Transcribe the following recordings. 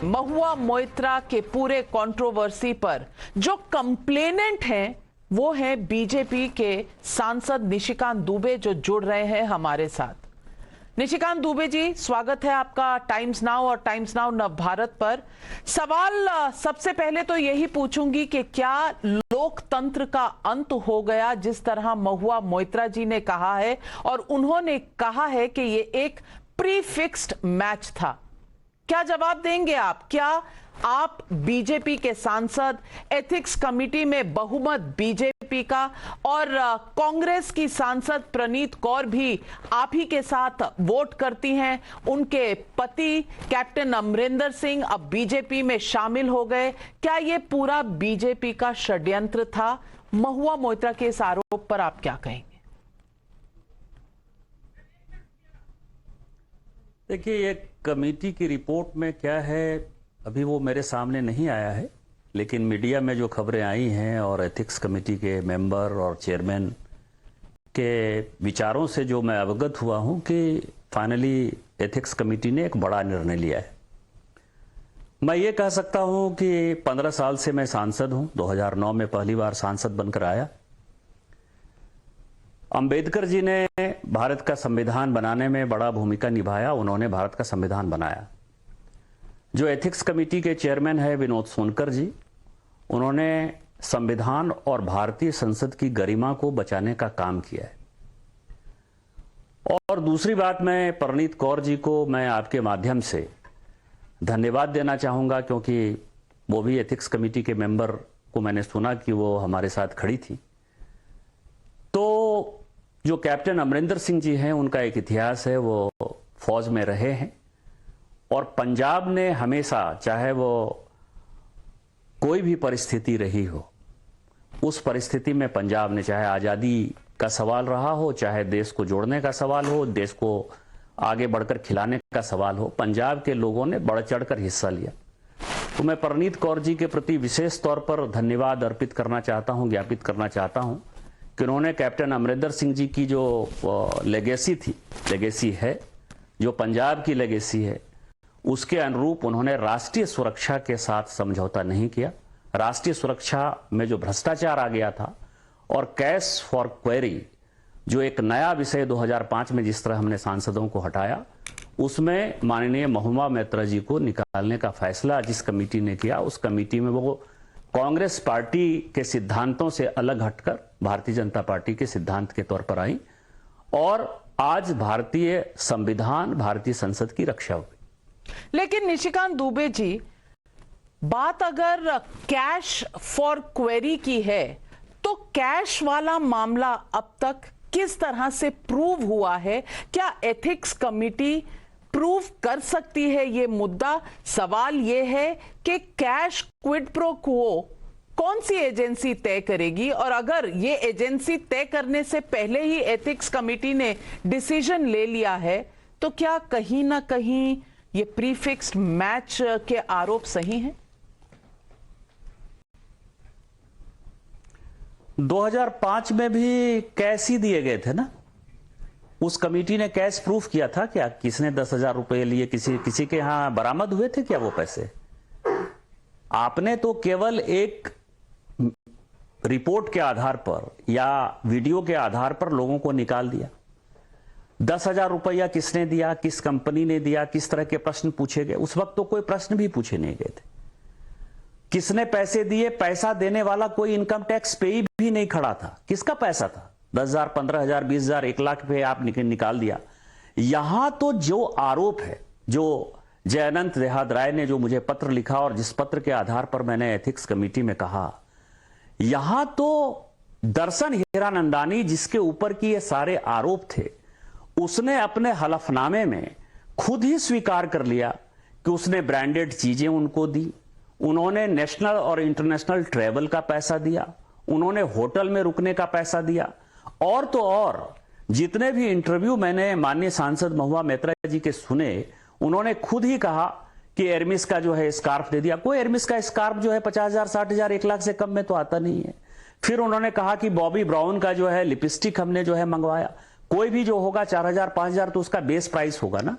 महुआ मोइत्रा के पूरे कंट्रोवर्सी पर जो कंप्लेनेंट हैं वो है बीजेपी के सांसद निशिकांत दुबे, जो जुड़ रहे हैं हमारे साथ। निशिकांत दुबे जी, स्वागत है आपका टाइम्स नाउ और टाइम्स नाउ नव भारत पर। सवाल सबसे पहले तो यही पूछूंगी कि क्या लोकतंत्र का अंत हो गया, जिस तरह महुआ मोइत्रा जी ने कहा है, और उन्होंने कहा है कि ये एक प्री फिक्स्ड मैच था। क्या जवाब देंगे आप? क्या आप बीजेपी के सांसद, एथिक्स कमेटी में बहुमत बीजेपी का, और कांग्रेस की सांसद प्रणीत कौर भी आप ही के साथ वोट करती हैं, उनके पति कैप्टन अमरिंदर सिंह अब बीजेपी में शामिल हो गए, क्या ये पूरा बीजेपी का षड्यंत्र था? महुआ मोइत्रा के इस आरोप पर आप क्या कहेंगे? देखिए, ये कमेटी की रिपोर्ट में क्या है अभी वो मेरे सामने नहीं आया है, लेकिन मीडिया में जो खबरें आई हैं और एथिक्स कमेटी के मेंबर और चेयरमैन के विचारों से जो मैं अवगत हुआ हूं कि फाइनली एथिक्स कमेटी ने एक बड़ा निर्णय लिया है। मैं ये कह सकता हूं कि 15 साल से मैं सांसद हूं। 2009 में पहली बार सांसद बनकर आया। अंबेडकर जी ने भारत का संविधान बनाने में बड़ा भूमिका निभाया। उन्होंने भारत का संविधान बनाया। जो एथिक्स कमेटी के चेयरमैन है विनोद सोनकर जी, उन्होंने संविधान और भारतीय संसद की गरिमा को बचाने का काम किया है। और दूसरी बात, मैं प्रणीत कौर जी को मैं आपके माध्यम से धन्यवाद देना चाहूंगा, क्योंकि वो भी एथिक्स कमेटी के मेंबर को मैंने सुना कि वो हमारे साथ खड़ी थी। तो जो कैप्टन अमरिंदर सिंह जी हैं, उनका एक इतिहास है, वो फौज में रहे हैं और पंजाब ने हमेशा, चाहे वो कोई भी परिस्थिति रही हो, उस परिस्थिति में पंजाब ने, चाहे आज़ादी का सवाल रहा हो, चाहे देश को जोड़ने का सवाल हो, देश को आगे बढ़कर खिलाने का सवाल हो, पंजाब के लोगों ने बढ़ चढ़कर हिस्सा लिया। तो मैं प्रणीत कौर जी के प्रति विशेष तौर पर धन्यवाद अर्पित करना चाहता हूं, ज्ञापित करना चाहता हूं कि उन्होंने कैप्टन अमरिंदर सिंह जी की जो लेगेसी है, जो पंजाब की लेगेसी है, उसके अनुरूप उन्होंने राष्ट्रीय सुरक्षा के साथ समझौता नहीं किया। राष्ट्रीय सुरक्षा में जो भ्रष्टाचार आ गया था और कैश फॉर क्वेरी, जो एक नया विषय 2005 में जिस तरह हमने सांसदों को हटाया, उसमें माननीय महुआ मोइत्रा जी को निकालने का फैसला जिस कमेटी ने किया, उस कमेटी में वो कांग्रेस पार्टी के सिद्धांतों से अलग हटकर भारतीय जनता पार्टी के सिद्धांत के तौर पर आई और आज भारतीय संविधान, भारतीय संसद की रक्षा हुई। लेकिन निशिकांत दुबे जी, बात अगर कैश फॉर क्वेरी की है, तो कैश वाला मामला अब तक किस तरह से प्रूव हुआ है? क्या एथिक्स कमेटी प्रूव कर सकती है ये मुद्दा? सवाल ये है कि कैश क्विड प्रो क्वो कौन सी एजेंसी तय करेगी, और अगर ये एजेंसी तय करने से पहले ही एथिक्स कमेटी ने डिसीजन ले लिया है, तो क्या कहीं ना कहीं ये प्री फिक्स्ड मैच के आरोप सही हैं? 2005 में भी कैश ही दिए गए थे ना। उस कमेटी ने कैश प्रूफ किया था क्या? किसने 10,000 रुपए लिए? किसी के यहां बरामद हुए थे क्या वो पैसे? आपने तो केवल एक रिपोर्ट के आधार पर या वीडियो के आधार पर लोगों को निकाल दिया। 10,000 रुपया किसने दिया, किस कंपनी ने दिया, किस तरह के प्रश्न पूछे गए? उस वक्त तो कोई प्रश्न भी पूछे नहीं गए थे। किसने पैसे दिए? पैसा देने वाला कोई इनकम टैक्स पेई भी नहीं खड़ा था। किसका पैसा था? 10,000, 15,000, 20,000, 1 लाख पे आप निकाल दिया। यहां तो जो आरोप है, जो जयअनंत देहात राय ने जो मुझे पत्र लिखा और जिस पत्र के आधार पर मैंने एथिक्स कमेटी में कहा, यहां तो दर्शन हीरानंदानी, जिसके ऊपर की ये सारे आरोप थे, उसने अपने हलफनामे में खुद ही स्वीकार कर लिया कि उसने ब्रांडेड चीजें उनको दी, उन्होंने नेशनल और इंटरनेशनल ट्रैवल का पैसा दिया, उन्होंने होटल में रुकने का पैसा दिया, और तो और जितने भी इंटरव्यू मैंने माननीय सांसद महुआ मोइत्रा जी के सुने, उन्होंने खुद ही कहा कि एरमिस का जो है स्कार्फ दे दिया। कोई एरमिस का स्कार्फ जो है 50,000, 60,000, 1 लाख से कम में तो आता नहीं है। फिर उन्होंने कहा कि बॉबी ब्राउन का जो है लिपस्टिक हमने जो है मंगवाया। कोई भी जो होगा 4,000, 5,000 तो उसका बेस प्राइस होगा ना।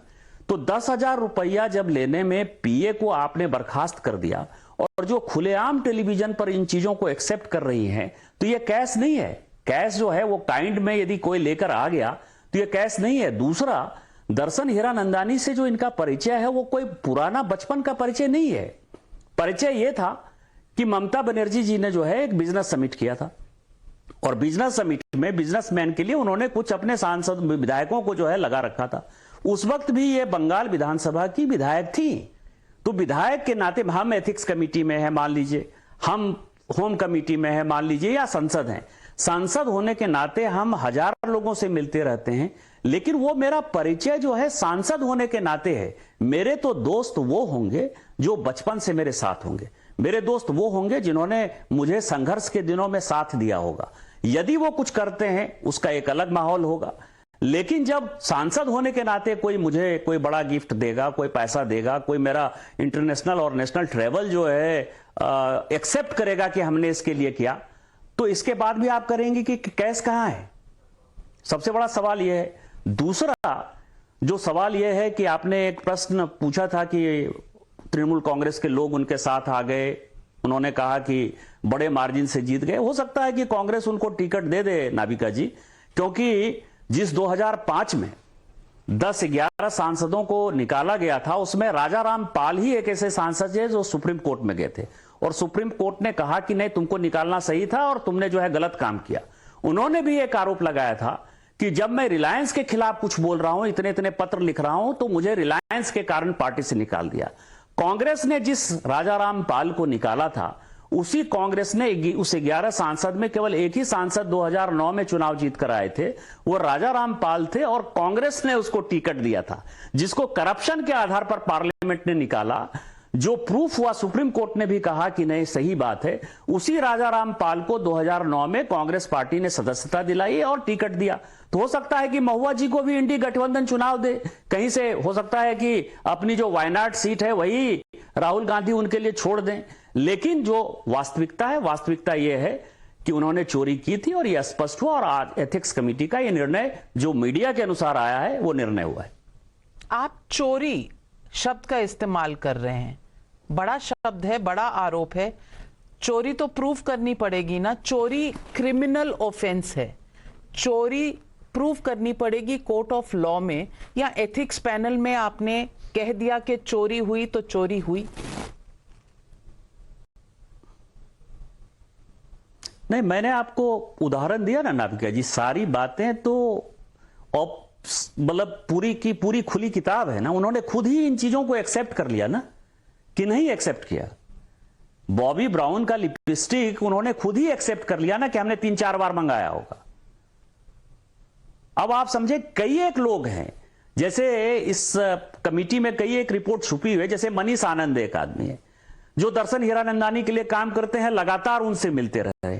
तो 10,000 रुपया जब लेने में पीए को आपने बर्खास्त कर दिया और जो खुलेआम टेलीविजन पर इन चीजों को एक्सेप्ट कर रही हैं, तो ये कैश नहीं है। कैश जो है वो काइंड में यदि कोई लेकर आ गया तो ये कैश नहीं है। दूसरा, दर्शन हीरानंदानी से जो इनका परिचय है वो कोई पुराना बचपन का परिचय नहीं है। परिचय ये था कि ममता बनर्जी जी ने जो है एक बिजनेस समिट किया था और बिजनेस समिट में बिजनेसमैन के लिए उन्होंने कुछ अपने सांसद विधायकों को जो है लगा रखा था। उस वक्त भी ये बंगाल विधानसभा की विधायक थी, तो विधायक के नाते हम एथिक्स कमेटी में है मान लीजिए, हम होम कमेटी में है मान लीजिए, या संसद हैं। सांसद होने के नाते हम हजारों लोगों से मिलते रहते हैं, लेकिन वो मेरा परिचय जो है सांसद होने के नाते है। मेरे तो दोस्त वो होंगे जो बचपन से मेरे साथ होंगे, मेरे दोस्त वो होंगे जिन्होंने मुझे संघर्ष के दिनों में साथ दिया होगा। यदि वो कुछ करते हैं उसका एक अलग माहौल होगा, लेकिन जब सांसद होने के नाते कोई मुझे कोई बड़ा गिफ्ट देगा, कोई पैसा देगा, कोई मेरा इंटरनेशनल और नेशनल ट्रैवल जो है एक्सेप्ट करेगा कि हमने इसके लिए किया, तो इसके बाद भी आप करेंगे कि कैश कहां है? सबसे बड़ा सवाल यह है। दूसरा जो सवाल यह है कि आपने एक प्रश्न पूछा था कि तृणमूल कांग्रेस के लोग उनके साथ आ गए, उन्होंने कहा कि बड़े मार्जिन से जीत गए। हो सकता है कि कांग्रेस उनको टिकट दे दे नाबिका जी, क्योंकि जिस 2005 में 10-11 सांसदों को निकाला गया था उसमें राजा राम पाल ही एक ऐसे सांसद है जो सुप्रीम कोर्ट में गए थे और सुप्रीम कोर्ट ने कहा कि नहीं, तुमको निकालना सही था और तुमने जो है गलत काम किया। उन्होंने भी एक आरोप लगाया था कि जब मैं रिलायंस के खिलाफ कुछ बोल रहा हूं, इतने इतने पत्र लिख रहा हूं, तो मुझे रिलायंस के कारण पार्टी से निकाल दिया। कांग्रेस ने जिस राजा राम पाल को निकाला था, उसी कांग्रेस ने उस 11 सांसद में केवल एक ही सांसद 2009 में चुनाव जीत कर आए थे, वो राजा राम पाल थे और कांग्रेस ने उसको टिकट दिया था, जिसको करप्शन के आधार पर पार्लियामेंट ने निकाला। जो प्रूफ हुआ, सुप्रीम कोर्ट ने भी कहा कि नहीं सही बात है। उसी राजा राम पाल को 2009 में कांग्रेस पार्टी ने सदस्यता दिलाई और टिकट दिया। तो हो सकता है कि महुआ जी को भी इंडी गठबंधन चुनाव दे, कहीं से हो सकता है कि अपनी जो वायनाड सीट है वही राहुल गांधी उनके लिए छोड़ दें। लेकिन जो वास्तविकता है, वास्तविकता यह है कि उन्होंने चोरी की थी और यह स्पष्ट हुआ और आज एथिक्स कमेटी का यह निर्णय जो मीडिया के अनुसार आया है वो निर्णय हुआ है। आप चोरी शब्द का इस्तेमाल कर रहे हैं, बड़ा शब्द है, बड़ा आरोप है। चोरी तो प्रूफ करनी पड़ेगी ना, चोरी क्रिमिनल ऑफेंस है, चोरी प्रूफ करनी पड़ेगी कोर्ट ऑफ लॉ में, या एथिक्स पैनल में आपने कह दिया कि चोरी हुई तो चोरी हुई? नहीं, मैंने आपको उदाहरण दिया ना नाबिका जी, सारी बातें तो मतलब पूरी की पूरी खुली किताब है ना। उन्होंने खुद ही इन चीजों को एक्सेप्ट कर लिया ना, कि नहीं एक्सेप्ट किया। बॉबी ब्राउन का लिपस्टिक उन्होंने खुद ही एक्सेप्ट कर लिया ना कि हमने 3-4 बार मंगाया होगा। अब आप समझे, कई एक लोग हैं, जैसे इस कमेटी में कई एक रिपोर्ट छुपी हुई है, जैसे मनीष आनंद एक आदमी है जो दर्शन हीरानंदानी के लिए काम करते हैं, लगातार उनसे मिलते रहे।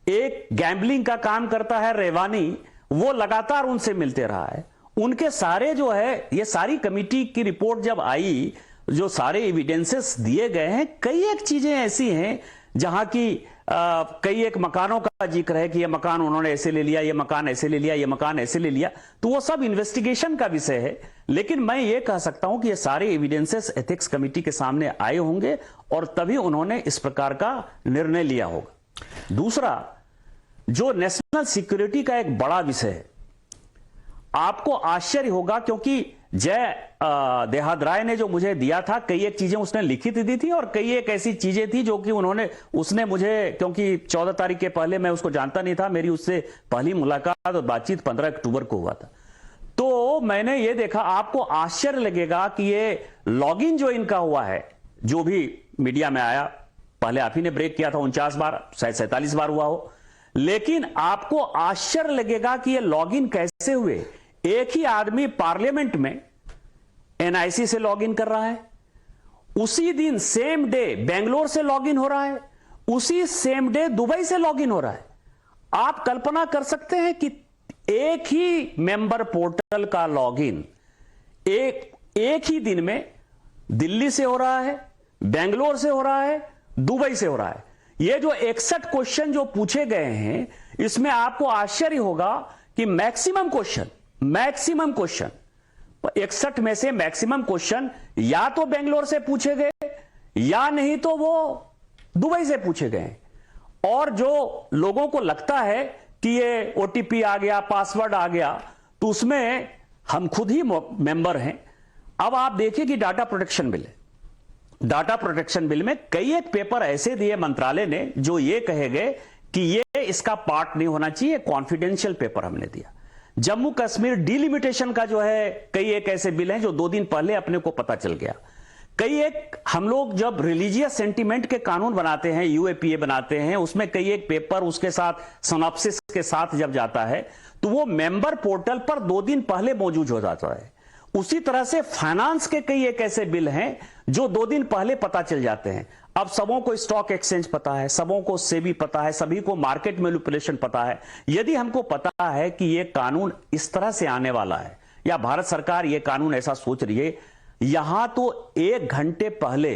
एक गैम्बलिंग का काम करता है रेवानी, वो लगातार उनसे मिलते रहा है। उनके सारे जो है, ये सारी कमेटी की रिपोर्ट जब आई, जो सारे एविडेंसेस दिए गए हैं, कई एक चीजें ऐसी हैं जहां की कई एक मकानों का जिक्र है कि ये मकान उन्होंने ऐसे ले लिया, ये मकान ऐसे ले लिया, ये मकान ऐसे ले लिया, तो वो सब इन्वेस्टिगेशन का विषय है। लेकिन मैं ये कह सकता हूं कि ये सारे एविडेंसेस एथिक्स कमेटी के सामने आए होंगे और तभी उन्होंने इस प्रकार का निर्णय लिया होगा। दूसरा, जो नेशनल सिक्योरिटी का एक बड़ा विषय है, आपको आश्चर्य होगा क्योंकि जय देहाद्राय ने जो मुझे दिया था, कई एक चीजें उसने लिखित दी थी और कई एक ऐसी चीजें थी जो कि उसने मुझे, क्योंकि 14 तारीख के पहले मैं उसको जानता नहीं था, मेरी उससे पहली मुलाकात और बातचीत 15 अक्टूबर को हुआ था। तो मैंने ये देखा, आपको आश्चर्य लगेगा कि ये लॉगिन जो इनका हुआ है, जो भी मीडिया में आया, पहले आप ही ने ब्रेक किया था 49 बार, शायद 47 बार हुआ हो, लेकिन आपको आश्चर्य लगेगा कि ये लॉगिन कैसे हुए। एक ही आदमी पार्लियामेंट में एनआईसी से लॉगिन कर रहा है, उसी दिन सेम डे बेंगलोर से लॉगिन हो रहा है, उसी सेम डे दुबई से लॉगिन हो रहा है। आप कल्पना कर सकते हैं कि एक ही मेंबर पोर्टल का लॉगिन एक ही दिन में दिल्ली से हो रहा है, बेंगलोर से हो रहा है, दुबई से हो रहा है। ये जो 61 क्वेश्चन जो पूछे गए हैं, इसमें आपको आश्चर्य होगा कि मैक्सिमम क्वेश्चन 61 में से मैक्सिमम क्वेश्चन या तो बेंगलोर से पूछे गए या नहीं तो वो दुबई से पूछे गए। और जो लोगों को लगता है कि ये ओटीपी आ गया, पासवर्ड आ गया, तो उसमें हम खुद ही मेंबर हैं। अब आप देखिए कि डाटा प्रोटेक्शन बिल है, डाटा प्रोटेक्शन बिल में कई एक पेपर ऐसे दिए मंत्रालय ने जो ये कहे गए कि ये इसका पार्ट नहीं होना चाहिए, कॉन्फिडेंशियल पेपर हमने दिया। जम्मू कश्मीर डिलिमिटेशन का जो है कई एक ऐसे बिल हैं जो 2 दिन पहले अपने को पता चल गया। कई एक हम लोग जब रिलीजियस सेंटीमेंट के कानून बनाते हैं, यूएपीए बनाते हैं, उसमें कई एक पेपर उसके साथ सिनॉप्सिस के साथ जब जाता है तो वो मेंबर पोर्टल पर 2 दिन पहले मौजूद हो जाता है। उसी तरह से फाइनेंस के कई एक ऐसे बिल हैं जो 2 दिन पहले पता चल जाते हैं। अब सबों को स्टॉक एक्सचेंज पता है, सबों को सेबी पता है, सभी को मार्केट मैनिपुलेशन पता है। यदि हमको पता है कि यह कानून इस तरह से आने वाला है या भारत सरकार यह कानून ऐसा सोच रही है, यहां तो 1 घंटे पहले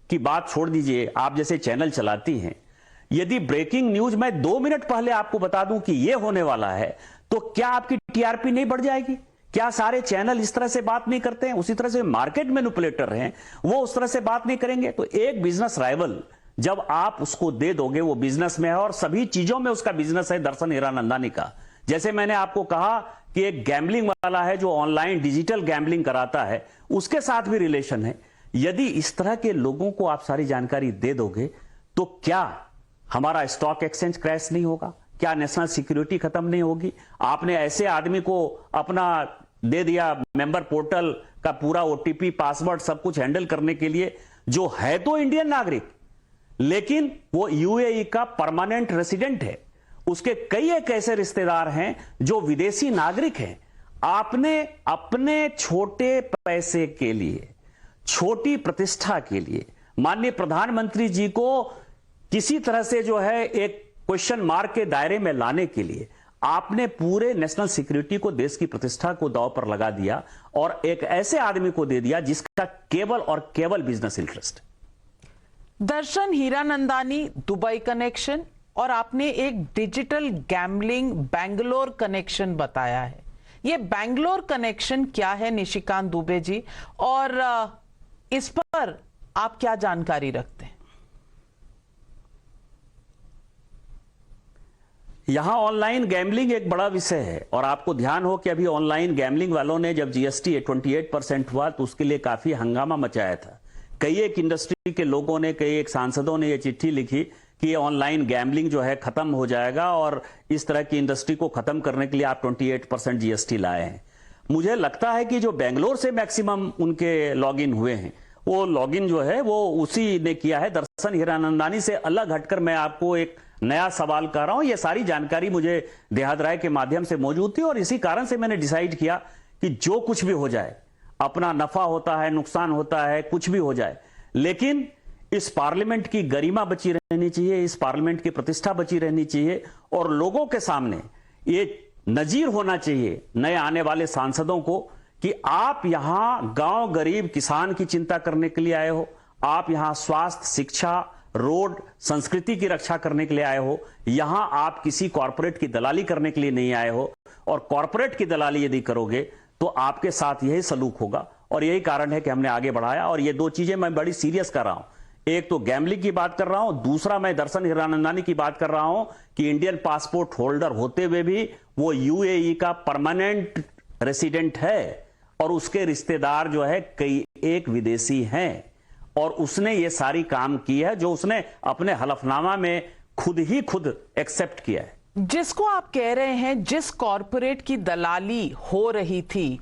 की बात छोड़ दीजिए, आप जैसे चैनल चलाती हैं, यदि ब्रेकिंग न्यूज मैं 2 मिनट पहले आपको बता दूं कि यह होने वाला है तो क्या आपकी टीआरपी नहीं बढ़ जाएगी? क्या सारे चैनल इस तरह से बात नहीं करते हैं? उसी तरह से मार्केट मैनिपुलेटर हैं, वो उस तरह से बात नहीं करेंगे। तो एक बिजनेस राइवल जब आप उसको दे दोगे, वो बिजनेस में है और सभी चीजों में उसका बिजनेस है। दर्शन हीरानंदानी का, जैसे मैंने आपको कहा कि एक गैम्बलिंग वाला है जो ऑनलाइन डिजिटल गैम्बलिंग कराता है, उसके साथ भी रिलेशन है। यदि इस तरह के लोगों को आप सारी जानकारी दे दोगे तो क्या हमारा स्टॉक एक्सचेंज क्रैश नहीं होगा? क्या नेशनल सिक्योरिटी खत्म नहीं होगी? आपने ऐसे आदमी को अपना दे दिया मेंबर पोर्टल का पूरा ओटीपी, पासवर्ड सब कुछ हैंडल करने के लिए, जो है तो इंडियन नागरिक लेकिन वो यूएई का परमानेंट रेसिडेंट है। उसके कई एक ऐसे रिश्तेदार हैं जो विदेशी नागरिक हैं। आपने अपने छोटे पैसे के लिए, छोटी प्रतिष्ठा के लिए माननीय प्रधानमंत्री जी को किसी तरह से जो है एक क्वेश्चन मार्क के दायरे में लाने के लिए आपने पूरे नेशनल सिक्योरिटी को, देश की प्रतिष्ठा को दांव पर लगा दिया और एक ऐसे आदमी को दे दिया जिसका केवल और केवल बिजनेस इंटरेस्ट। दर्शन हीरानंदानी, दुबई कनेक्शन और आपने एक डिजिटल गैम्बलिंग बेंगलोर कनेक्शन बताया है। ये बेंगलोर कनेक्शन क्या है निशिकांत दुबे जी, और इस पर आप क्या जानकारी रखते हैं? यहां ऑनलाइन गैम्बलिंग एक बड़ा विषय है और आपको ध्यान हो कि अभी ऑनलाइन गैम्बलिंग वालों ने जब जीएसटी 28% हुआ तो उसके लिए काफी हंगामा मचाया था। कई एक इंडस्ट्री के लोगों ने, कई एक सांसदों ने यह चिट्ठी लिखी कि ये ऑनलाइन गैम्बलिंग जो है खत्म हो जाएगा और इस तरह की इंडस्ट्री को खत्म करने के लिए आप 28% जीएसटी लाए हैं। मुझे लगता है कि जो बेंगलोर से मैक्सिमम उनके लॉगिन हुए हैं, वो लॉगिन जो है वो उसी ने किया है। दर्शन हीरानंदानी से अलग हटकर मैं आपको एक नया सवाल कर रहा हूं। ये सारी जानकारी मुझे देहात राय के माध्यम से मौजूद थी और इसी कारण से मैंने डिसाइड किया कि जो कुछ भी हो जाए, अपना नफा होता है, नुकसान होता है, कुछ भी हो जाए, लेकिन इस पार्लियामेंट की गरिमा बची रहनी चाहिए, इस पार्लियामेंट की प्रतिष्ठा बची रहनी चाहिए और लोगों के सामने ये नजीर होना चाहिए नए आने वाले सांसदों को कि आप यहां गांव गरीब किसान की चिंता करने के लिए आए हो, आप यहां स्वास्थ्य, शिक्षा, रोड, संस्कृति की रक्षा करने के लिए आए हो। यहां आप किसी कॉर्पोरेट की दलाली करने के लिए नहीं आए हो और कॉर्पोरेट की दलाली यदि करोगे तो आपके साथ यही सलूक होगा और यही कारण है कि हमने आगे बढ़ाया। और ये 2 चीजें मैं बड़ी सीरियस कर रहा हूं, एक तो गैम्बलिंग की बात कर रहा हूं, दूसरा मैं दर्शन हीरानंदानी की बात कर रहा हूं कि इंडियन पासपोर्ट होल्डर होते हुए भी वो यूएई का परमानेंट रेसिडेंट है और उसके रिश्तेदार जो है कई एक विदेशी हैं और उसने ये सारी काम की है जो उसने अपने हलफनामा में खुद एक्सेप्ट किया है। जिसको आप कह रहे हैं जिस कॉरपोरेट की दलाली हो रही थी,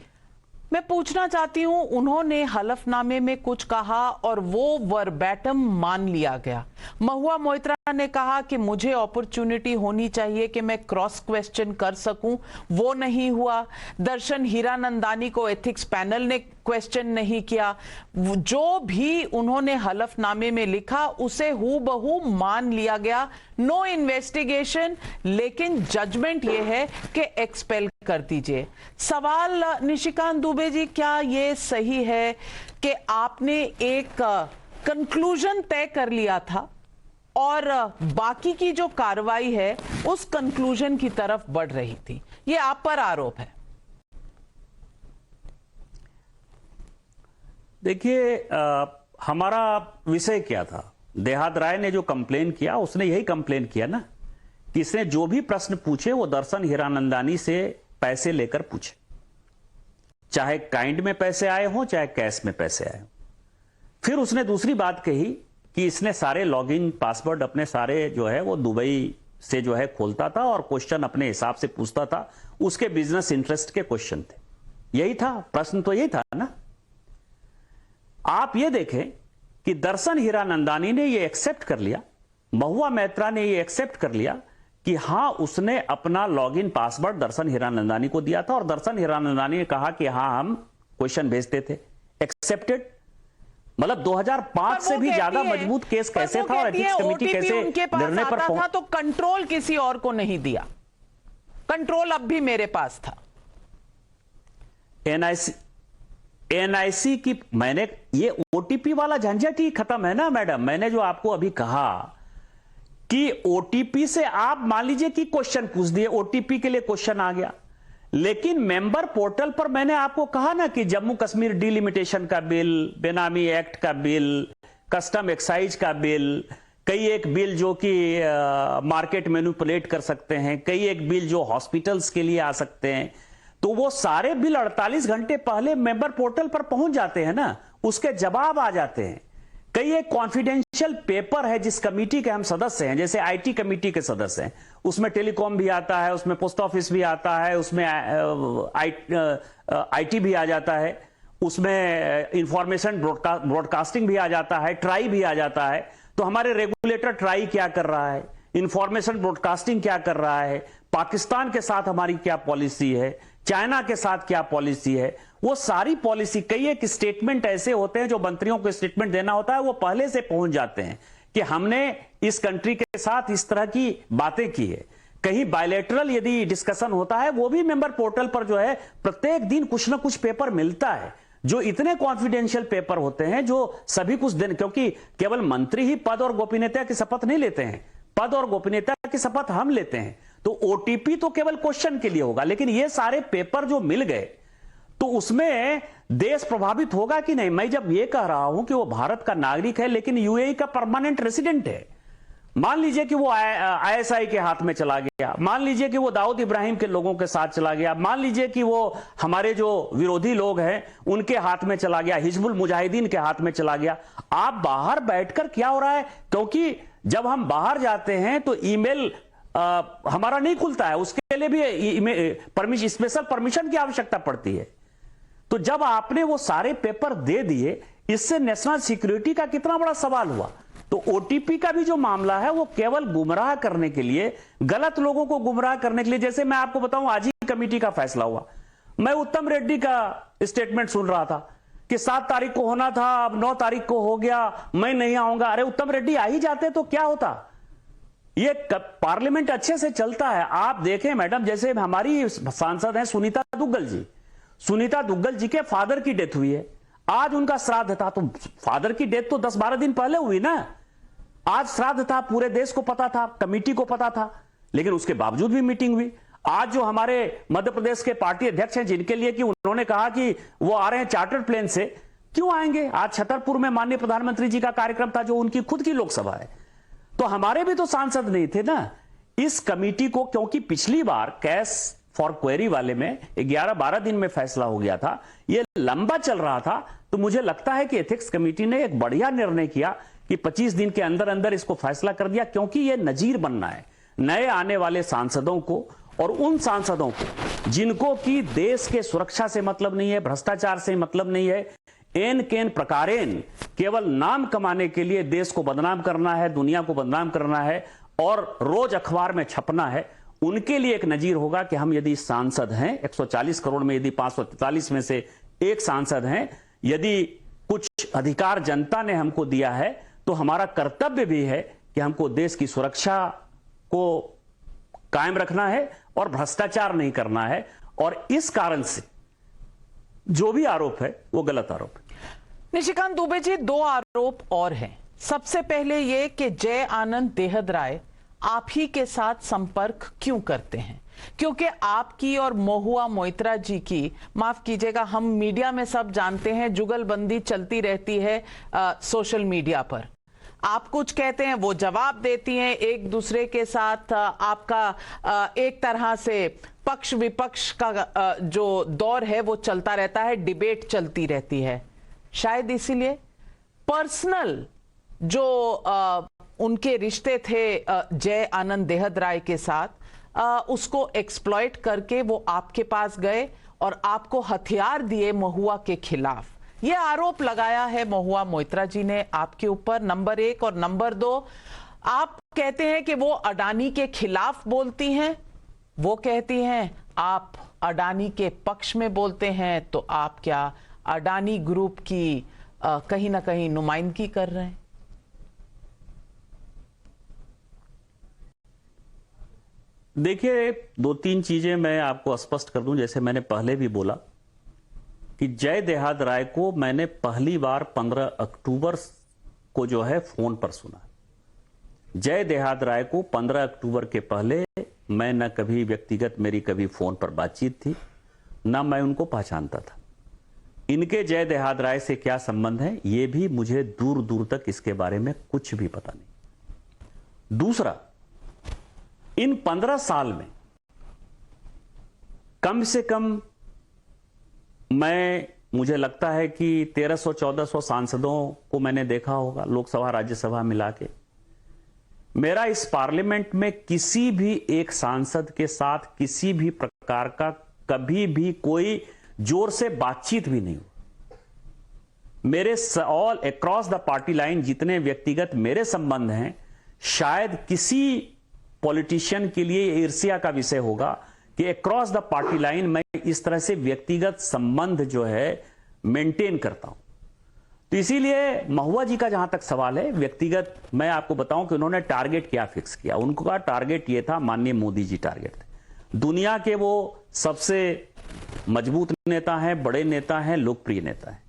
मैं पूछना चाहती हूं, उन्होंने हलफनामे में कुछ कहा और वो वर्बैटम मान लिया गया। महुआ मोइत्रा ने कहा कि मुझे अपॉर्चुनिटी होनी चाहिए कि मैं क्रॉस क्वेश्चन कर सकूं, वो नहीं हुआ। दर्शन हीरानंदानी को एथिक्स पैनल ने क्वेश्चन नहीं किया। जो भी उन्होंने हलफनामे में लिखा उसे हूबहू मान लिया गया। नो इन्वेस्टिगेशन, लेकिन जजमेंट यह है कि एक्सपेल कर दीजिए। सवाल निशिकांत दुबे जी, क्या यह सही है कि आपने एक कंक्लूजन तय कर लिया था और बाकी की जो कार्रवाई है उस कंक्लूजन की तरफ बढ़ रही थी? ये आप पर आरोप है। देखिए, हमारा विषय क्या था? देहात राय ने जो कंप्लेन किया, उसने यही कंप्लेन किया ना कि इसने जो भी प्रश्न पूछे वो दर्शन हीरानंदानी से पैसे लेकर पूछे, चाहे काइंड में पैसे आए हों चाहे कैश में पैसे आए हों। फिर उसने दूसरी बात कही कि इसने सारे लॉगिन पासवर्ड अपने सारे जो है वो दुबई से जो है खोलता था और क्वेश्चन अपने हिसाब से पूछता था, उसके बिजनेस इंटरेस्ट के क्वेश्चन थे। यही था प्रश्न, तो यही था ना। आप ये देखें कि दर्शन हीरानंदानी ने ये एक्सेप्ट कर लिया, महुआ मैत्रा ने ये एक्सेप्ट कर लिया कि हां उसने अपना लॉगिन पासवर्ड दर्शन हीरानंदानी को दिया था और दर्शन हीरानंदानी ने कहा कि हां हम क्वेश्चन भेजते थे। एक्सेप्टेड। मतलब 2005 से भी ज्यादा मजबूत केस कैसे था और एथिक्स कमेटी कैसे निर्णय पर था, तो कंट्रोल किसी और को नहीं दिया, कंट्रोल अब भी मेरे पास था। एनआईसी की मैंने ये ओटीपी वाला झंझट ही खत्म है ना मैडम। मैंने जो आपको अभी कहा कि ओटीपी से आप मान लीजिए कि क्वेश्चन पूछ दिए, ओटीपी के लिए क्वेश्चन आ गया, लेकिन मेंबर पोर्टल पर मैंने आपको कहा ना कि जम्मू कश्मीर डिलिमिटेशन का बिल, बेनामी एक्ट का बिल, कस्टम एक्साइज का बिल, कई एक बिल जो कि मार्केट मैनिपुलेट कर सकते हैं, कई एक बिल जो हॉस्पिटल्स के लिए आ सकते हैं, तो वो सारे बिल 48 घंटे पहले मेंबर पोर्टल पर पहुंच जाते हैं ना, उसके जवाब आ जाते हैं। कई एक कॉन्फिडेंशियल पेपर है जिस कमेटी के हम सदस्य हैं, जैसे आईटी कमेटी के सदस्य हैं, उसमें टेलीकॉम भी आता है, उसमें पोस्ट ऑफिस भी आता है, उसमें आईटी भी आ जाता है, उसमें इंफॉर्मेशन ब्रॉडकास्टिंग भी आ जाता है, ट्राई भी आ जाता है। तो हमारे रेगुलेटर ट्राई क्या कर रहा है, इंफॉर्मेशन ब्रॉडकास्टिंग क्या कर रहा है, पाकिस्तान के साथ हमारी क्या पॉलिसी है, चाइना के साथ क्या पॉलिसी है, वो सारी पॉलिसी, कई एक स्टेटमेंट ऐसे होते हैं जो मंत्रियों को स्टेटमेंट देना होता है, वो पहले से पहुंच जाते हैं कि हमने इस कंट्री के साथ इस तरह की बातें की है। कहीं बायलैटरल यदि डिस्कशन होता है, वो भी मेंबर पोर्टल पर जो है प्रत्येक दिन कुछ ना कुछ पेपर मिलता है, जो इतने कॉन्फिडेंशियल पेपर होते हैं जो सभी कुछ दिन, क्योंकि केवल मंत्री ही पद और गोपनीयता की शपथ नहीं लेते हैं, पद और गोपनीयता की शपथ हम लेते हैं। तो ओटीपी तो केवल क्वेश्चन के लिए होगा, लेकिन ये सारे पेपर जो मिल गए तो उसमें देश प्रभावित होगा कि नहीं। मैं जब ये कह रहा हूं कि वो भारत का नागरिक है लेकिन यूएई का परमानेंट रेसिडेंट है, मान लीजिए कि वो आईएसआई के हाथ में चला गया, मान लीजिए कि वो दाऊद इब्राहिम के लोगों के साथ चला गया, मान लीजिए कि वो हमारे जो विरोधी लोग हैं उनके हाथ में चला गया, हिजबुल मुजाहिदीन के हाथ में चला गया। आप बाहर बैठकर क्या हो रहा है, क्योंकि जब हम बाहर जाते हैं तो ईमेल हमारा नहीं खुलता है, उसके लिए भी स्पेशल परमिशन की आवश्यकता पड़ती है। तो जब आपने वो सारे पेपर दे दिए, इससे नेशनल सिक्योरिटी का कितना बड़ा सवाल हुआ। तो ओटीपी का भी जो मामला है वो केवल गुमराह करने के लिए, गलत लोगों को गुमराह करने के लिए, जैसे मैं आपको बताऊं आज ही कमेटी का फैसला हुआ, मैं उत्तम रेड्डी का स्टेटमेंट सुन रहा था कि 7 तारीख को होना था, अब 9 तारीख को हो गया, मैं नहीं आऊंगा। अरे उत्तम रेड्डी आ ही जाते तो क्या होता, ये पार्लियामेंट अच्छे से चलता है। आप देखें मैडम, जैसे हमारी सांसद हैं सुनीता दुग्गल जी, सुनीता दुग्गल जी के फादर की डेथ हुई है, आज उनका श्राद्ध था। तो फादर की डेथ तो 10-12 दिन पहले हुई ना, आज श्राद्ध था, पूरे देश को पता था, कमेटी को पता था, लेकिन उसके बावजूद भी मीटिंग हुई। आज जो हमारे मध्य प्रदेश के पार्टी अध्यक्ष हैं, जिनके लिए कि उन्होंने कहा कि वो आ रहे हैं चार्टर्ड प्लेन से, क्यों आएंगे? आज छतरपुर में माननीय प्रधानमंत्री जी का कार्यक्रम था, जो उनकी खुद की लोकसभा है। तो हमारे भी तो सांसद नहीं थे ना इस कमेटी को, क्योंकि पिछली बार कैश फॉर क्वेरी वाले में 11-12 दिन में फैसला हो गया था, ये लंबा चल रहा था। तो मुझे लगता है कि एथिक्स कमेटी ने एक बढ़िया निर्णय किया कि 25 दिन के अंदर अंदर इसको फैसला कर दिया, क्योंकि ये नजीर बनना है नए आने वाले सांसदों को, और उन सांसदों को जिनको कि देश के सुरक्षा से मतलब नहीं है, भ्रष्टाचार से मतलब नहीं है, एन केन प्रकारेन केवल नाम कमाने के लिए देश को बदनाम करना है, दुनिया को बदनाम करना है और रोज अखबार में छपना है, उनके लिए एक नजीर होगा कि हम यदि सांसद हैं, 140 करोड़ में यदि 543 में से एक सांसद हैं, यदि कुछ अधिकार जनता ने हमको दिया है, तो हमारा कर्तव्य भी है कि हमको देश की सुरक्षा को कायम रखना है और भ्रष्टाचार नहीं करना है। और इस कारण से जो भी आरोप है वो गलत आरोप है। निशिकांत दुबे जी, 2 आरोप और हैं। सबसे पहले ये कि जय आनंद देहद राय आप ही के साथ संपर्क क्यों करते हैं? क्योंकि आपकी और महुआ मोइत्रा जी की, माफ कीजिएगा, हम मीडिया में सब जानते हैं, जुगलबंदी चलती रहती है सोशल मीडिया पर। आप कुछ कहते हैं, वो जवाब देती हैं, एक दूसरे के साथ आपका एक तरह से पक्ष विपक्ष का जो दौर है वो चलता रहता है, डिबेट चलती रहती है। शायद इसीलिए पर्सनल जो उनके रिश्ते थे जय आनंद देहद राय के साथ, उसको एक्सप्लॉइट करके वो आपके पास गए और आपको हथियार दिए महुआ के खिलाफ। यह आरोप लगाया है महुआ मोइत्रा जी ने आपके ऊपर, नंबर 1। और नंबर 2, आप कहते हैं कि वो अडानी के खिलाफ बोलती हैं, वो कहती हैं आप अडानी के पक्ष में बोलते हैं। तो आप क्या अडानी ग्रुप की कहीं ना कहीं नुमाइंदगी कर रहे हैं? देखिए, 2-3 चीजें मैं आपको स्पष्ट कर दूं। जैसे मैंने पहले भी बोला कि जय देहाद राय को मैंने पहली बार 15 अक्टूबर को जो है फोन पर सुना। जय देहाद राय को 15 अक्टूबर के पहले मैं न कभी व्यक्तिगत मेरी कभी फोन पर बातचीत थी, ना मैं उनको पहचानता था। इनके जय देहाद राय से क्या संबंध है, ये भी मुझे दूर दूर तक इसके बारे में कुछ भी पता नहीं। दूसरा, इन 15 साल में कम से कम मुझे लगता है कि 1300-1400 सांसदों को मैंने देखा होगा, लोकसभा राज्यसभा मिला के। मेरा इस पार्लियामेंट में किसी भी एक सांसद के साथ किसी भी प्रकार का कभी भी कोई जोर से बातचीत भी नहीं हुई। मेरे all across the party line जितने व्यक्तिगत मेरे संबंध हैं, शायद किसी पॉलिटिशियन के लिए ईर्ष्या का विषय होगा कि अक्रॉस द पार्टी लाइन मैं इस तरह से व्यक्तिगत संबंध जो है मेंटेन करता हूं। तो इसीलिए महुआ जी का जहां तक सवाल है, व्यक्तिगत मैं आपको बताऊं कि उन्होंने टारगेट क्या फिक्स किया। उनका टारगेट यह था, माननीय मोदी जी टारगेट थे। दुनिया के वो सबसे मजबूत नेता हैं, बड़े नेता हैं, लोकप्रिय नेता हैं।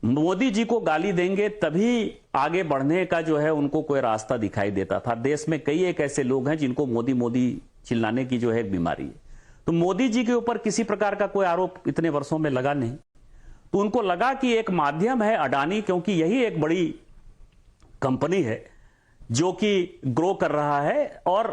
मोदी जी को गाली देंगे तभी आगे बढ़ने का जो है उनको कोई रास्ता दिखाई देता था। देश में कई एक ऐसे लोग हैं जिनको मोदी मोदी चिल्लाने की जो है एक बीमारी है। तो मोदी जी के ऊपर किसी प्रकार का कोई आरोप इतने वर्षों में लगा नहीं। तो उनको लगा कि एक माध्यम है अडानी, क्योंकि यही एक बड़ी कंपनी है जो कि ग्रो कर रहा है। और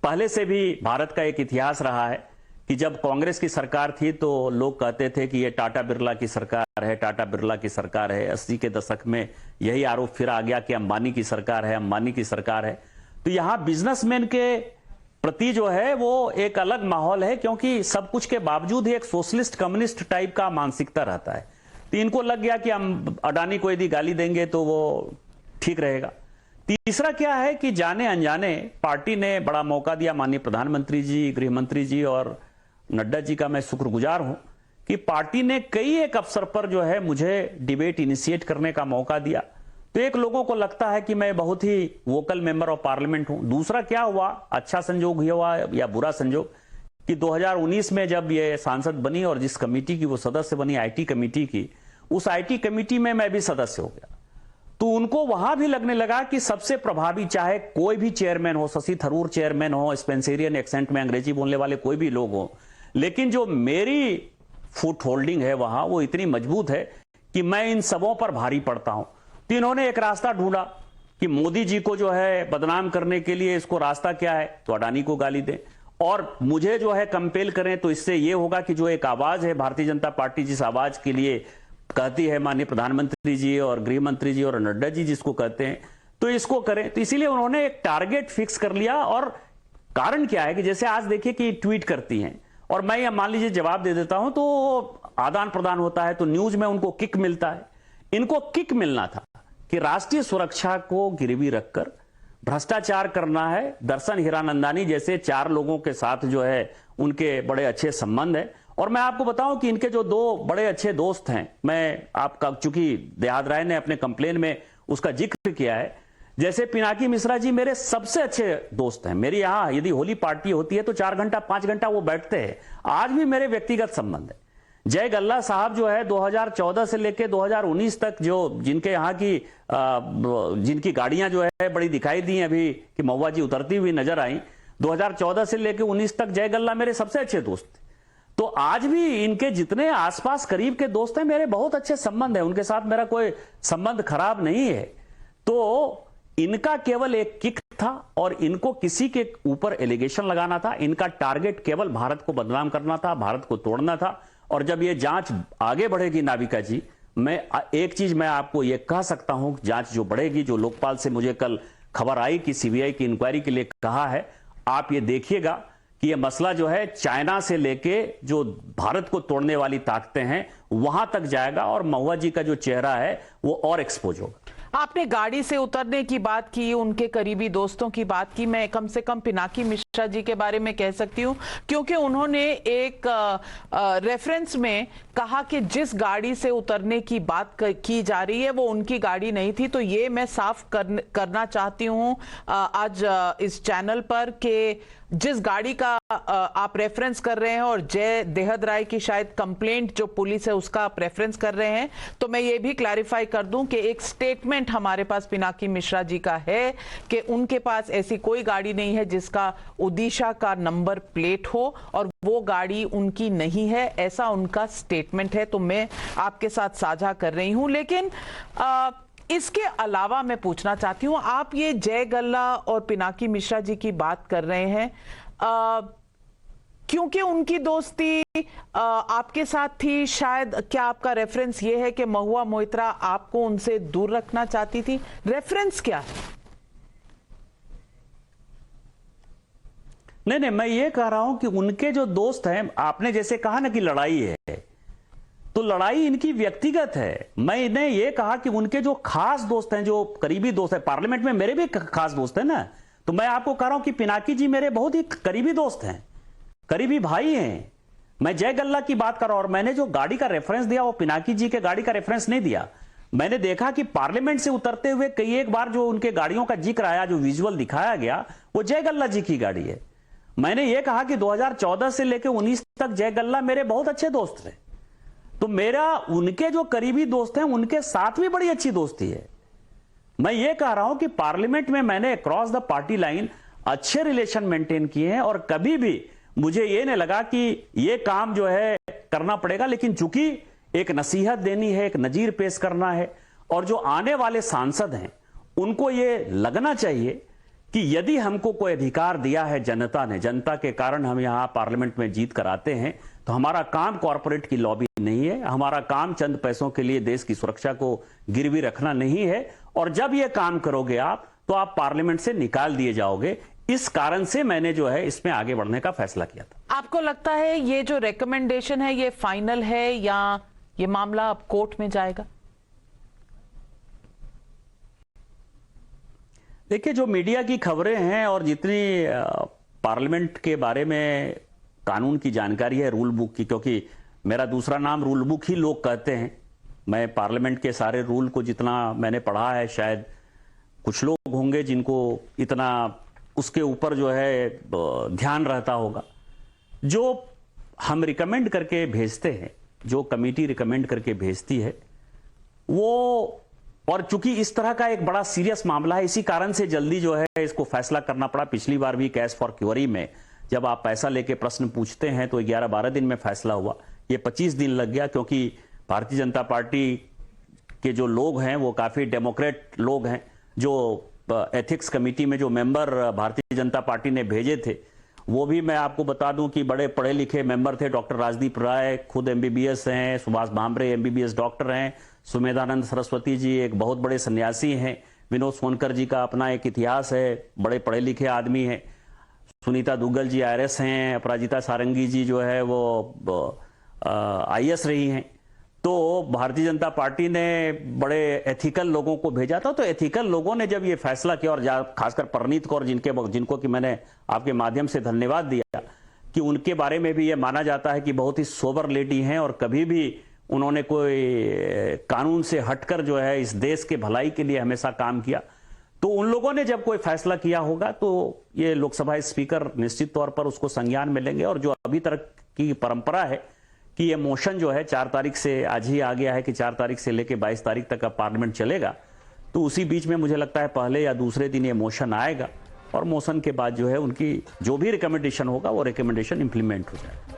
पहले से भी भारत का एक इतिहास रहा है कि जब कांग्रेस की सरकार थी तो लोग कहते थे कि ये टाटा बिरला की सरकार है, टाटा बिरला की सरकार है। 80 के दशक में यही आरोप फिर आ गया कि अंबानी की सरकार है, अंबानी की सरकार है। तो यहां बिजनेसमैन के प्रति जो है वो एक अलग माहौल है, क्योंकि सब कुछ के बावजूद ही एक सोशलिस्ट कम्युनिस्ट टाइप का मानसिकता रहता है। तो इनको लग गया कि हम अडानी को यदि गाली देंगे तो वो ठीक रहेगा। तीसरा क्या है कि जाने अनजाने पार्टी ने बड़ा मौका दिया। माननीय प्रधानमंत्री जी, गृह मंत्री जी और नड्डा जी का मैं शुक्रगुजार हूं कि पार्टी ने कई एक अवसर पर जो है मुझे डिबेट इनिशिएट करने का मौका दिया। तो एक लोगों को लगता है कि मैं बहुत ही वोकल मेंबर ऑफ पार्लियामेंट हूं। दूसरा क्या हुआ, अच्छा संजोग हुआ या बुरा संजोग, कि 2019 में जब ये सांसद बनी और जिस कमेटी की वो सदस्य बनी, आईटी कमेटी की, उस आईटी कमेटी में मैं भी सदस्य हो गया। तो उनको वहां भी लगने लगा कि सबसे प्रभावी, चाहे कोई भी चेयरमैन हो, शशि थरूर चेयरमैन हो, स्पेंसेरियन एक्सेंट में अंग्रेजी बोलने वाले कोई भी लोग हो, लेकिन जो मेरी फुट होल्डिंग है वहां वो इतनी मजबूत है कि मैं इन सबों पर भारी पड़ता हूं। तो इन्होंने एक रास्ता ढूंढा कि मोदी जी को जो है बदनाम करने के लिए इसको रास्ता क्या है, तो अडानी को गाली दें और मुझे जो है कंपेल करें। तो इससे यह होगा कि जो एक आवाज है भारतीय जनता पार्टी जिस आवाज के लिए कहती है, माननीय प्रधानमंत्री जी और गृह मंत्री जी और नड्डा जी जिसको कहते हैं, तो इसको करें। तो इसीलिए उन्होंने एक टारगेट फिक्स कर लिया। और कारण क्या है कि जैसे आज देखिए कि ट्वीट करती हैं और मैं या मान लीजिए जवाब दे देता हूं तो आदान प्रदान होता है, तो न्यूज में उनको किक मिलता है। इनको किक मिलना था कि राष्ट्रीय सुरक्षा को गिरवी रखकर भ्रष्टाचार करना है। दर्शन हीरानंदानी जैसे 4 लोगों के साथ जो है उनके बड़े अच्छे संबंध है। और मैं आपको बताऊं कि इनके जो 2 बड़े अच्छे दोस्त हैं, मैं आपका, चूंकि देहाद राय ने अपने कंप्लेन में उसका जिक्र किया है, जैसे पिनाकी मिश्रा जी मेरे सबसे अच्छे दोस्त हैं। मेरी यहां यदि होली पार्टी होती है तो 4 घंटा 5 घंटा वो बैठते हैं। आज भी मेरे व्यक्तिगत संबंध है। जय गल्ला साहब जो है 2014 से लेकर 2019 तक जो जिनके यहाँ की जिनकी गाड़ियां जो है बड़ी दिखाई दी अभी कि महुआ जी उतरती हुई नजर आई, 2014 से लेकर 19 तक जय गल्ला मेरे सबसे अच्छे दोस्त थे। तो आज भी इनके जितने आसपास करीब के दोस्त हैं, मेरे बहुत अच्छे संबंध है, उनके साथ मेरा कोई संबंध खराब नहीं है। तो इनका केवल एक किक था और इनको किसी के ऊपर एलिगेशन लगाना था। इनका टारगेट केवल भारत को बदनाम करना था, भारत को तोड़ना था। और जब ये जांच आगे बढ़ेगी नाविका जी, मैं एक चीज मैं आपको ये कह सकता हूं, जांच जो बढ़ेगी, जो लोकपाल से मुझे कल खबर आई कि सीबीआई की इंक्वायरी के लिए कहा है, आप ये देखिएगा कि ये मसला जो है चाइना से लेके जो भारत को तोड़ने वाली ताकतें हैं वहां तक जाएगा और महुआ जी का जो चेहरा है वो और एक्सपोज होगा। आपने गाड़ी से उतरने की बात की, उनके करीबी दोस्तों की बात की। मैं कम से कम पिनाकी मिश्रा जी के बारे में कह सकती हूं, क्योंकि उन्होंने एक रेफरेंस में कहा कि जिस गाड़ी से उतरने की बात की जा रही है वो उनकी गाड़ी नहीं थी। तो ये मैं साफ करना चाहती हूं आज इस चैनल पर कि जिस गाड़ी का आप रेफरेंस कर रहे हैं और जय देहद राय की शायद कंप्लेंट जो पुलिस है उसका आप रेफरेंस कर रहे हैं, तो मैं ये भी क्लैरिफाई कर दूं कि एक स्टेटमेंट हमारे पास पिनाकी मिश्रा जी का है कि उनके पास ऐसी कोई गाड़ी नहीं है जिसका ओडिशा का नंबर प्लेट हो और वो गाड़ी उनकी नहीं है, ऐसा उनका स्टेटमेंट है। तो मैं आपके साथ साझा कर रही हूं। लेकिन इसके अलावा मैं पूछना चाहती हूं, आप ये जय गल्ला और पिनाकी मिश्रा जी की बात कर रहे हैं क्योंकि उनकी दोस्ती आपके साथ थी, शायद क्या आपका रेफरेंस ये है कि महुआ मोइत्रा आपको उनसे दूर रखना चाहती थी? रेफरेंस क्या है? नहीं, मैं ये कह रहा हूं कि उनके जो दोस्त हैं, आपने जैसे कहा ना कि लड़ाई है, तो लड़ाई इनकी व्यक्तिगत है। मैं इन्हें यह कहा कि उनके जो खास दोस्त हैं, जो करीबी दोस्त हैं, पार्लियामेंट में मेरे भी खास दोस्त हैं ना, तो मैं आपको कह रहा हूं कि पिनाकी जी मेरे बहुत ही करीबी दोस्त हैं, करीबी भाई हैं। मैं जय गल्ला की बात कर रहा हूं और मैंने जो गाड़ी का रेफरेंस दिया वो पिनाकी जी के गाड़ी का रेफरेंस नहीं दिया। मैंने देखा कि पार्लियामेंट से उतरते हुए कई एक बार जो उनके गाड़ियों का जिक्र आया, जो विजुअल दिखाया गया, वो जय गल्ला जी की गाड़ी है। मैंने ये कहा कि 2014 से लेकर 19 तक जय गल्ला मेरे बहुत अच्छे दोस्त थे। तो मेरा उनके जो करीबी दोस्त हैं उनके साथ भी बड़ी अच्छी दोस्ती है। मैं ये कह रहा हूं कि पार्लियामेंट में मैंने क्रॉस द पार्टी लाइन अच्छे रिलेशन मेंटेन किए हैं और कभी भी मुझे ये नहीं लगा कि ये काम जो है करना पड़ेगा। लेकिन चूंकि एक नसीहत देनी है, एक नजीर पेश करना है, और जो आने वाले सांसद हैं उनको ये लगना चाहिए कि यदि हमको कोई अधिकार दिया है जनता ने, जनता के कारण हम यहां पार्लियामेंट में जीत कर आते हैं, तो हमारा काम कॉरपोरेट की लॉबी नहीं है, हमारा काम चंद पैसों के लिए देश की सुरक्षा को गिरवी रखना नहीं है। और जब यह काम करोगे आप, तो आप पार्लियामेंट से निकाल दिए जाओगे। इस कारण से मैंने जो है इसमें आगे बढ़ने का फैसला किया था। आपको लगता है ये जो रिकमेंडेशन है ये फाइनल है या ये मामला अब कोर्ट में जाएगा? देखिए, जो मीडिया की खबरें हैं और जितनी पार्लियामेंट के बारे में कानून की जानकारी है, रूल बुक की, क्योंकि मेरा दूसरा नाम रूल बुक ही लोग कहते हैं, मैं पार्लियामेंट के सारे रूल को जितना मैंने पढ़ा है, शायद कुछ लोग होंगे जिनको इतना उसके ऊपर जो है ध्यान रहता होगा। जो हम रिकमेंड करके भेजते हैं, जो कमेटी रिकमेंड करके भेजती है वो, और चूंकि इस तरह का एक बड़ा सीरियस मामला है, इसी कारण से जल्दी जो है इसको फैसला करना पड़ा। पिछली बार भी केस फॉर क्यूरी में जब आप पैसा लेके प्रश्न पूछते हैं तो 11-12 दिन में फैसला हुआ, ये 25 दिन लग गया, क्योंकि भारतीय जनता पार्टी के जो लोग हैं वो काफी डेमोक्रेट लोग हैं। जो एथिक्स कमेटी में जो मेंबर भारतीय जनता पार्टी ने भेजे थे वो भी मैं आपको बता दूं कि बड़े पढ़े लिखे मेंबर थे। डॉक्टर राजदीप राय खुद एमबीबीएस हैं, सुभाष भामरे एमबीबीएस डॉक्टर हैं, सुमेधानंद सरस्वती जी एक बहुत बड़े सन्यासी हैं, विनोद सोनकर जी का अपना एक इतिहास है, बड़े पढ़े लिखे आदमी हैं, सुनीता दुग्गल जी आईआरएस हैं, अपराजिता सारंगी जी जो है वो आईएएस रही हैं। तो भारतीय जनता पार्टी ने बड़े एथिकल लोगों को भेजा था। तो एथिकल लोगों ने जब ये फैसला किया, और खासकर परनीत कौर जिनको कि मैंने आपके माध्यम से धन्यवाद दिया कि उनके बारे में भी ये माना जाता है कि बहुत ही सोबर लेडी हैं और कभी भी उन्होंने कोई कानून से हटकर जो है इस देश के भलाई के लिए हमेशा काम किया। तो उन लोगों ने जब कोई फैसला किया होगा तो ये लोकसभा स्पीकर निश्चित तौर पर उसको संज्ञान में लेंगे। और जो अभी तक की परंपरा है कि ये मोशन जो है 4 तारीख से, आज ही आ गया है कि 4 तारीख से लेकर 22 तारीख तक का पार्लियामेंट चलेगा, तो उसी बीच में मुझे लगता है पहले या दूसरे दिन ये मोशन आएगा और मोशन के बाद जो है उनकी जो भी रिकमेंडेशन होगा वो रिकमेंडेशन इंप्लीमेंट हो जाए।